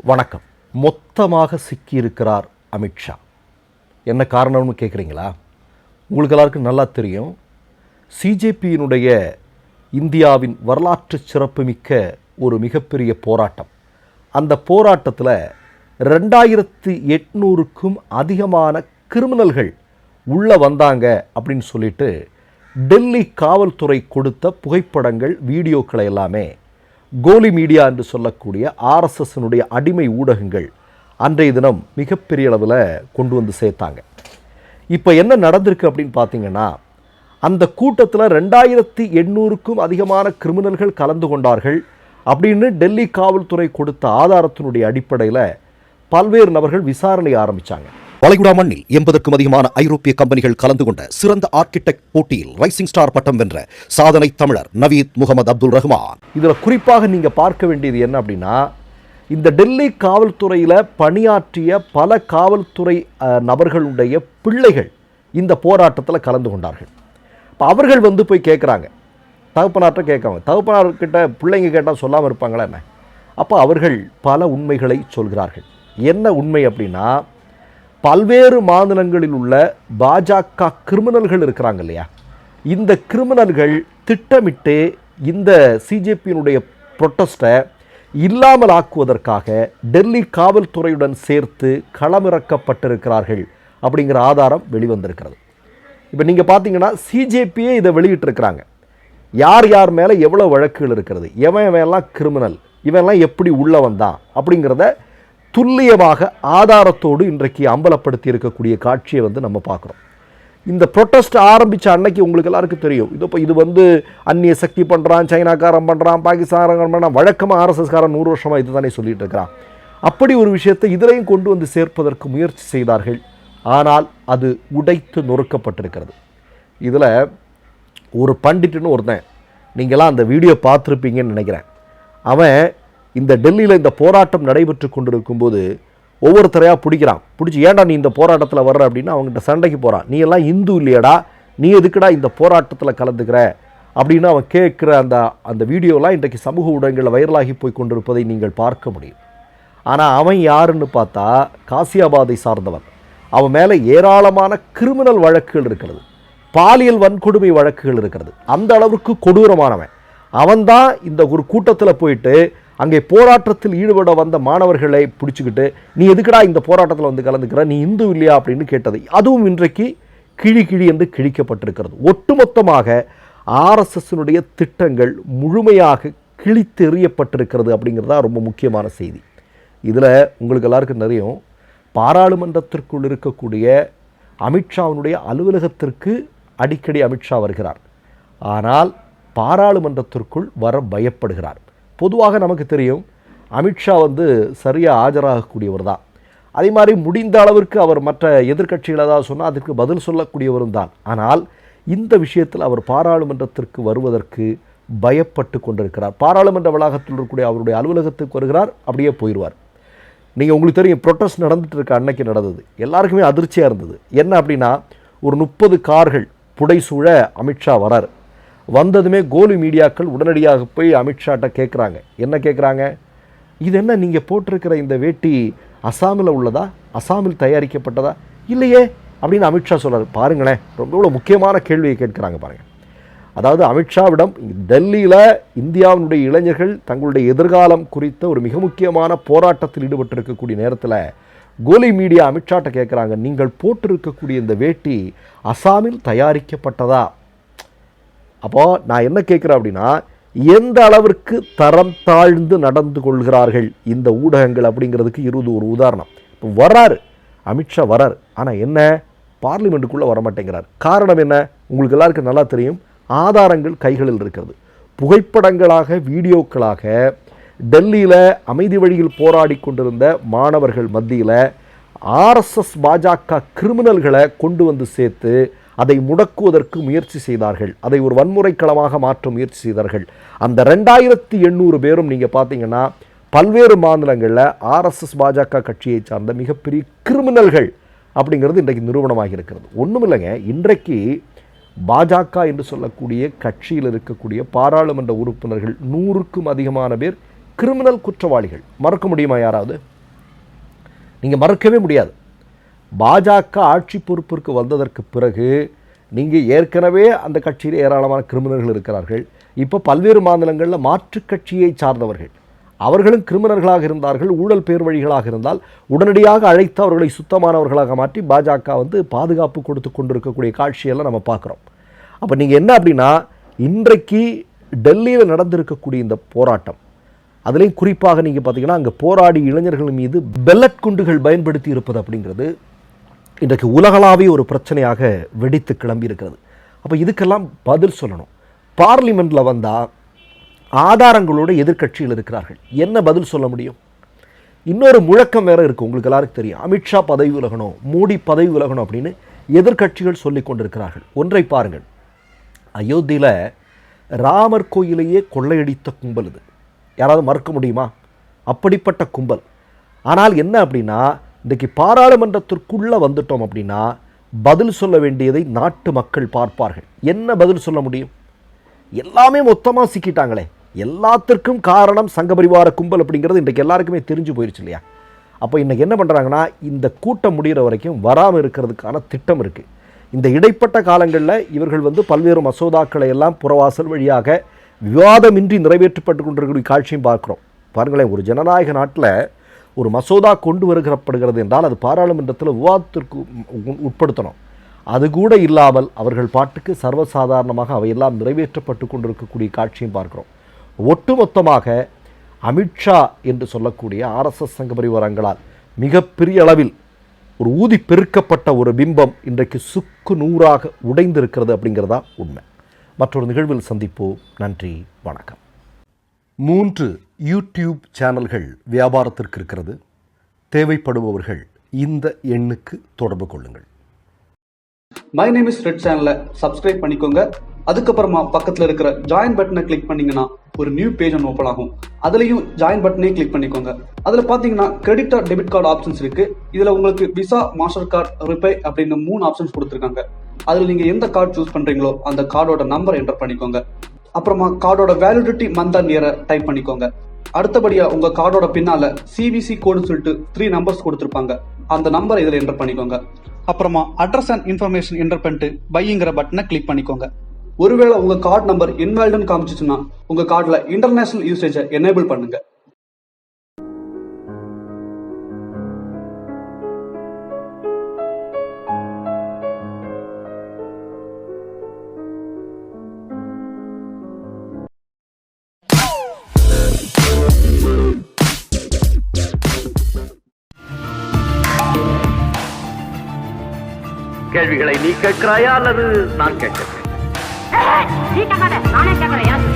வணக்கம். மொத்தமாக சிக்கியிருக்கிறார் அமித்ஷா. என்ன காரணம்னு கேட்குறீங்களா? உங்களுக்கு எல்லாருக்கும் நல்லா தெரியும். சிஜேபியினுடைய இந்தியாவின் வரலாற்று சிறப்புமிக்க ஒரு மிகப்பெரிய போராட்டம். அந்த போராட்டத்தில் 2800க்கும் அதிகமான கிரிமினல்கள் உள்ளே வந்தாங்க அப்படின்னு சொல்லிட்டு டெல்லி காவல்துறை கொடுத்த புகைப்படங்கள், வீடியோக்களை எல்லாமே கோலி மீடியா என்று சொல்லக்கூடிய ஆர்எஸ்எஸ்னுடைய அடிமை ஊடகங்கள் அன்றைய தினம் மிகப்பெரிய அளவில் கொண்டு வந்து சேர்த்தாங்க. இப்போ என்ன நடந்திருக்கு அப்படின்னு பார்த்தீங்கன்னா, அந்த கூட்டத்தில் 2800க்கும் அதிகமான கிரிமினல்கள் கலந்து கொண்டார்கள் அப்படின்னு டெல்லி காவல்துறை கொடுத்த ஆதாரத்தினுடைய அடிப்படையில் பல்வேறு நபர்கள் விசாரணை ஆரம்பித்தாங்க. வளைகுடா மண்ணில் 80க்கும் அதிகமான ஐரோப்பிய கம்பெனிகள் கலந்து கொண்ட சிறந்த ஆர்கிடெக்ட் போட்டியில் ரைசிங் ஸ்டார் பட்டம் வென்ற சாதனை தமிழர் நவீத் முகமது அப்துல் ரஹ்மான். இதில் குறிப்பாக நீங்கள் பார்க்க வேண்டியது என்ன அப்படின்னா, இந்த டெல்லி காவல்துறையில் பணியாற்றிய பல காவல்துறை நபர்களுடைய பிள்ளைகள் இந்த போராட்டத்தில் கலந்து கொண்டார்கள். இப்போ அவர்கள் போய் கேட்குறாங்க, தகப்பனார்கிட்ட கேட்காங்க. தகப்பனார்கிட்ட பிள்ளைங்க கேட்டால் சொல்லாமல் இருப்பாங்களா என்ன? அப்போ அவர்கள் பல உண்மைகளை சொல்கிறார்கள். என்ன உண்மை அப்படின்னா, பல்வேறு மாநிலங்களில் உள்ள பாஜக கிரிமினல்கள் இருக்கிறாங்க இல்லையா, இந்த கிரிமினல்கள் திட்டமிட்டு இந்த சிஜேபியினுடைய ப்ரொட்டஸ்ட்டை இல்லாமல் ஆக்குவதற்காக டெல்லி காவல்துறையுடன் சேர்த்து களமிறக்கப்பட்டிருக்கிறார்கள் அப்படிங்கிற ஆதாரம் வெளிவந்திருக்கிறது. இப்போ நீங்கள் பார்த்தீங்கன்னா சிஜேபியே இதை வெளியிட்டிருக்கிறாங்க. யார் யார் மேலே எவ்வளோ வழக்குகள் இருக்கிறது, எவெல்லாம் கிரிமினல், இவெல்லாம் எப்படி உள்ளே வந்தான் அப்படிங்கிறத துல்லியமாக ஆதாரத்தோடு இன்றைக்கு அம்பலப்படுத்தி இருக்கக்கூடிய காட்சியை நம்ம பார்க்குறோம். இந்த ப்ரொட்டஸ்ட் ஆரம்பித்த அன்னைக்கு உங்களுக்கு எல்லாருக்கும் தெரியும், இது அந்நிய சக்தி பண்ணுறான், சைனாக்காரன் பண்ணுறான், பாகிஸ்தானக்காரன் பண்ணுறான், வழக்கமாக ஆர்எஸ்எஸ்காரன் 100 வருஷமாக இது தானே சொல்லிட்டு இருக்கிறான். அப்படி ஒரு விஷயத்தை இதிலையும் கொண்டு வந்து சேர்ப்பதற்கு முயற்சி செய்தார்கள். ஆனால் அது உடைத்து நொறுக்கப்பட்டிருக்கிறது. இதில் ஒரு பண்டிட்டுன்னு ஒருத்தன், நீங்களாம் அந்த வீடியோ பார்த்துருப்பீங்கன்னு நினைக்கிறேன். அவன் இந்த டெல்லியில் இந்த போராட்டம் நடைபெற்று கொண்டிருக்கும்போது ஒவ்வொருத்தரையாக பிடிச்சி ஏன்டா நீ இந்த போராட்டத்தில் வர்ற அப்படின்னு அவங்ககிட்ட சண்டைக்கு போகிறான். நீ எல்லாம் இந்து இல்லையடா, நீ எதுக்குடா இந்த போராட்டத்தில் கலந்துக்கிற அப்படின்னு அவன் கேட்குற அந்த வீடியோலாம் இன்றைக்கு சமூக ஊடகங்களில் வைரலாகி போய் கொண்டிருப்பதை நீங்கள் பார்க்க முடியும். ஆனால் அவன் யாருன்னு பார்த்தா காசியாபாதை சார்ந்தவன். அவன் மேலே ஏராளமான கிரிமினல் வழக்குகள் இருக்கிறது, பாலியல் வன்கொடுமை வழக்குகள் இருக்கிறது. அந்த அளவுக்கு கொடூரமானவன். அவன்தான் இந்த ஒரு கூட்டத்தில் போயிட்டு அங்கே போராட்டத்தில் ஈடுபட வந்த மாணவர்களை பிடிச்சிக்கிட்டு நீ எதுக்குடா இந்த போராட்டத்தில் கலந்துக்கிற, நீ இந்து இல்லையா அப்படின்னு கேட்டது. அதுவும் இன்றைக்கு கிழி என்று கிழிக்கப்பட்டிருக்கிறது. ஒட்டுமொத்தமாக ஆர்எஸ்எஸ்னுடைய திட்டங்கள் முழுமையாக கிழித்தெறியப்பட்டிருக்கிறது அப்படிங்கிறதா ரொம்ப முக்கியமான செய்தி. இதில் உங்களுக்கு எல்லாருக்கும் தெரியும், பாராளுமன்றத்திற்குள் இருக்கக்கூடிய அமித்ஷாவினுடைய அலுவலகத்திற்கு அடிக்கடி அமித்ஷா வருகிறார். ஆனால் பாராளுமன்றத்திற்குள் வர பயப்படுகிறார். பொதுவாக நமக்கு தெரியும், அமித்ஷா சரியாக ஆஜராகக்கூடியவர் தான். அதே மாதிரி முடிந்த அளவிற்கு அவர் மற்ற எதிர்க்கட்சிகள் ஏதாவது சொன்னால் அதுக்கு பதில் சொல்லக்கூடியவரும் தான். ஆனால் இந்த விஷயத்தில் அவர் பாராளுமன்றத்திற்கு வருவதற்கு பயப்பட்டு கொண்டிருக்கிறார். பாராளுமன்ற வளாகத்தில் இருக்கக்கூடிய அவருடைய அலுவலகத்துக்கு வருகிறார், அப்படியே போயிடுவார். நீங்கள் உங்களுக்கு தெரியும், ப்ரொட்டஸ்ட் நடந்துட்டு இருக்க அன்னைக்கு நடந்தது, எல்லாருக்குமே அதிர்ச்சியாக இருந்தது. என்ன அப்படின்னா, ஒரு 30 கார்கள் புடைசூழ அமித்ஷா வரார். வந்ததுமே கோலி மீடியாக்கள் உடனடியாக போய் அமித்ஷாட்ட கேட்குறாங்க. என்ன கேட்குறாங்க? இது என்ன நீங்கள் போட்டிருக்கிற இந்த வேட்டி அசாமில் உள்ளதா, அசாமில் தயாரிக்கப்பட்டதா? இல்லையே அப்படின்னு அமித்ஷா சொல்கிறார். பாருங்களேன், ரொம்ப முக்கியமான கேள்வியை கேட்குறாங்க பாருங்கள். அதாவது அமித்ஷாவிடம் டெல்லியில் இந்தியாவினுடைய இளைஞர்கள் தங்களுடைய எதிர்காலம் குறித்த ஒரு மிக முக்கியமான போராட்டத்தில் ஈடுபட்டிருக்கக்கூடிய நேரத்தில் கோலி மீடியா அமித்ஷாட்ட கேட்குறாங்க, நீங்கள் போட்டிருக்கக்கூடிய இந்த வேட்டி அசாமில் தயாரிக்கப்பட்டதா? அப்போது நான் என்ன கேட்குறேன் அப்படின்னா, எந்த அளவிற்கு தரம் தாழ்ந்து நடந்து கொள்கிறார்கள் இந்த ஊடகங்கள் அப்படிங்கிறதுக்கு ஒரு உதாரணம். இப்போ வர்றாரு அமித்ஷா வர்றார், ஆனால் என்ன, பார்லிமெண்ட்டுக்குள்ளே வரமாட்டேங்கிறார். காரணம் என்ன? உங்களுக்கு எல்லாருக்கும் நல்லா தெரியும், ஆதாரங்கள் கைகளில் இருக்கிறது. புகைப்படங்களாக, வீடியோக்களாக டெல்லியில் அமைதி வழியில் போராடி கொண்டிருந்த மாணவர்கள் மத்தியில் ஆர்எஸ்எஸ் பாஜக கிரிமினல்களை கொண்டு வந்து சேர்த்து அதை முடக்குவதற்கு முயற்சி செய்தார்கள். அதை ஒரு வன்முறை களமாக மாற்ற முயற்சி செய்தார்கள். அந்த 2800 பேரும் நீங்கள் பார்த்தீங்கன்னா பல்வேறு மாநிலங்களில் ஆர்எஸ்எஸ் பாஜக கட்சியை சார்ந்த மிகப்பெரிய கிரிமினல்கள் அப்படிங்கிறது இன்றைக்கு நிரூபணமாக இருக்கிறது. ஒன்றும் இல்லைங்க, இன்றைக்கு பாஜக என்று சொல்லக்கூடிய கட்சியில் இருக்கக்கூடிய பாராளுமன்ற உறுப்பினர்கள் 100க்கும் அதிகமான பேர் கிரிமினல் குற்றவாளிகள். மறக்க முடியுமா யாராவது? நீங்கள் மறக்கவே முடியாது. பாஜக ஆட்சி பொறுப்பிற்கு வந்ததற்கு பிறகு நீங்கள் ஏற்கனவே அந்த கட்சியில் ஏராளமான கிரிமினல்கள் இருக்கிறார்கள். இப்போ பல்வேறு மாநிலங்களில் மாற்றுக் கட்சியை சார்ந்தவர்கள் அவர்களும் கிரிமினல்களாக இருந்தார்கள். ஊழல் பேர் வழிகளாக இருந்தால் உடனடியாக அழைத்து அவர்களை சுத்தமானவர்களாக மாற்றி பாஜக பாதுகாப்பு கொடுத்து கொண்டிருக்கக்கூடிய காட்சியெல்லாம் நம்ம பார்க்குறோம். அப்போ நீங்கள் என்ன அப்படின்னா, இன்றைக்கு டெல்லியில் நடந்திருக்கக்கூடிய இந்த போராட்டம், அதுலேயும் குறிப்பாக நீங்கள் பார்த்தீங்கன்னா அங்கே போராடி இளைஞர்கள் மீது பெல்லட் குண்டுகள் பயன்படுத்தி இருப்பது அப்படிங்கிறது இன்றைக்கு உலகளாவிய ஒரு பிரச்சனையாக வெடித்து கிளம்பி இருக்கிறது. அப்போ இதுக்கெல்லாம் பதில் சொல்லணும். பார்லிமெண்ட்டில் வந்தால் ஆதாரங்களோடு எதிர்க்கட்சிகள் இருக்கிறார்கள், என்ன பதில் சொல்ல முடியும்? இன்னொரு முழக்கம் வேறு இருக்குது, உங்களுக்கு எல்லாருக்கும் தெரியும். அமித்ஷா பதவி விலகணும், மோடி பதவி விலகணும் அப்படின்னு எதிர்க்கட்சிகள் சொல்லி கொண்டிருக்கிறார்கள். ஒன்றை பாருங்கள், அயோத்தியில் ராமர் கோயிலையே கொள்ளையடித்த கும்பல் இது. யாராவது மறக்க முடியுமா? அப்படிப்பட்ட கும்பல். ஆனால் என்ன அப்படின்னா, இன்றைக்கு பாராளுமன்றத்திற்குள்ளே வந்துட்டோம் அப்படின்னா பதில் சொல்ல வேண்டியதை நாட்டு மக்கள் பார்ப்பார்கள். என்ன பதில் சொல்ல முடியும்? எல்லாமே மொத்தமாக சிக்கிட்டாங்களே, எல்லாத்திற்கும் காரணம் சங்க பரிவார கும்பல் அப்படிங்கிறது இன்றைக்கு எல்லாருக்குமே தெரிஞ்சு போயிடுச்சு இல்லையா? அப்போ இன்றைக்கி என்ன பண்ணுறாங்கன்னா, இந்த கூட்டம் முடிகிற வரைக்கும் வராமல் இருக்கிறதுக்கான திட்டம் இருக்குது. இந்த இடைப்பட்ட காலங்களில் இவர்கள் பல்வேறு மசோதாக்களை எல்லாம் புறவாசல் வழியாக விவாதமின்றி நிறைவேற்றப்பட்டு கொண்டிருக்கிற காட்சியும் பார்க்குறோம். பாருங்களேன், ஒரு ஜனநாயக நாட்டில் ஒரு மசோதா கொண்டு வருகிறப்படுகிறது என்றால் அது பாராளுமன்றத்தில் விவாதத்திற்கு உட்படுத்தணும். அது கூட இல்லாமல் அவர்கள் பாட்டுக்கு சர்வசாதாரணமாக அவையெல்லாம் நிறைவேற்றப்பட்டு கொண்டிருக்கக்கூடிய காட்சியும் பார்க்கிறோம். ஒட்டுமொத்தமாக அமித்ஷா என்று சொல்லக்கூடிய ஆர்எஸ்எஸ் சங்க பரிவாரங்களால் மிகப்பெரிய அளவில் ஒரு ஊதி பெருக்கப்பட்ட ஒரு பிம்பம் இன்றைக்கு சுக்கு நூறாக உடைந்திருக்கிறது அப்படிங்கிறதா உண்மை. மற்றொரு நிகழ்வில் சந்திப்போம். நன்றி, வணக்கம். 3 யூடியூப் சேனல்கள் வியாபாரத்திற்கு இருக்கிறது. தேவைப்படுபவர்கள் இந்த எண்ணுக்கு தொடர்பு கொள்ளுங்கள். மை நேம் இஸ் ரெட் சேனலை சப்ஸ்கிரைப் பண்ணிக்கோங்க. அதுக்கப்புறமா பக்கத்தில் இருக்கிற ஜாயின் பட்டனை கிளிக் பண்ணீங்கன்னா ஒரு நியூ பேஜ் ஒன்று ஓப்பன் ஆகும். அதுலேயும் ஜாயின் பட்டனே கிளிக் பண்ணிக்கோங்க. அதில் பார்த்தீங்கன்னா credit R debit card options இருக்கு. இதில் உங்களுக்கு விசா, மாஸ்டர் கார்டு, ரிப்பே அப்படின்னு 3 ஆப்ஷன்ஸ் கொடுத்துருக்காங்க. அதில் நீங்கள் எந்த கார்டு சூஸ் பண்ணுறீங்களோ அந்த கார்டோட நம்பர் என்டர் பண்ணிக்கோங்க. அப்புறமா கார்டோட வேலிடிட்டி மந்த் அண்ட் இயரை டைப் பண்ணிக்கோங்க. அடுத்தபடியா உங்க கார்டோட பின்னால சிவிசி கோடுன்னு சொல்லிட்டு 3 நம்பர்ஸ் கொடுத்துருப்பாங்க. அந்த நம்பரை இதில் என்டர் பண்ணிக்கோங்க. அப்புறமா அட்ரஸ் அண்ட் இன்ஃபர்மேஷன் என்டர் பண்ணிட்டு பைங்கிற பட்டனை கிளிக் பண்ணிக்கோங்க. ஒருவேளை உங்க கார்டு நம்பர் இன்வாலிட்னு காமிச்சிச்சுன்னா உங்க கார்டுல இன்டர்நேஷனல் யூசேஜை எனேபிள் பண்ணுங்க. கேள்விகளை நீ கேட்கிறாயா அல்லது நான் கேட்கிறேன்? நீ கேட்காத, நானே கேட்கிறேன்.